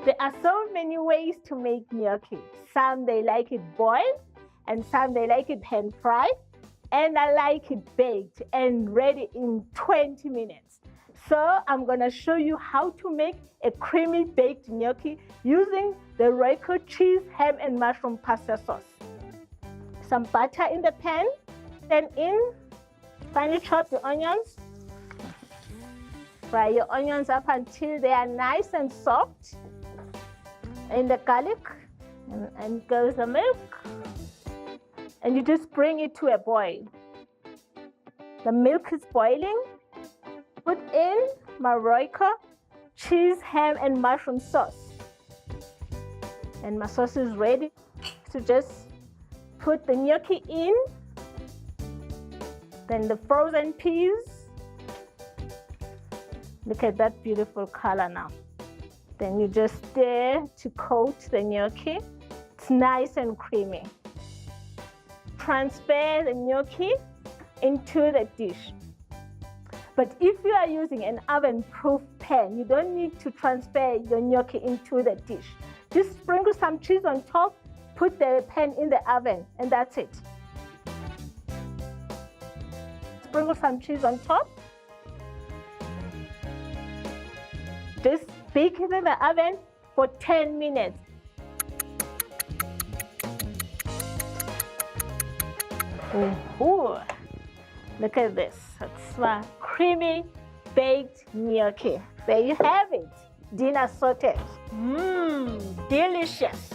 There are so many ways to make gnocchi. Some they like it boiled, and some they like it pan fried, and I like it baked and ready in 20 minutes. So I'm gonna show you how to make a creamy baked gnocchi using the Royco cheese, ham, and mushroom pasta sauce. Some butter in the pan, then in finely chop the onions. Fry your onions up until they are nice and soft. In the garlic, and goes the milk, and you just bring it to a boil. The milk is boiling. Put in my Royco cheese, ham, and mushroom sauce, and my sauce is ready. So just put the gnocchi in, then the frozen peas. Look at that beautiful color now. Then you just stir to coat the gnocchi. It's nice and creamy. Transfer the gnocchi into the dish. But if you are using an oven-proof pan, you don't need to transfer your gnocchi into the dish. Just sprinkle some cheese on top, put the pan in the oven, and that's it. Sprinkle some cheese on top. Just bake it in the oven for 10 minutes. Ooh, look at this. It's my creamy baked gnocchi. There you have it. Dinner sausage. Delicious.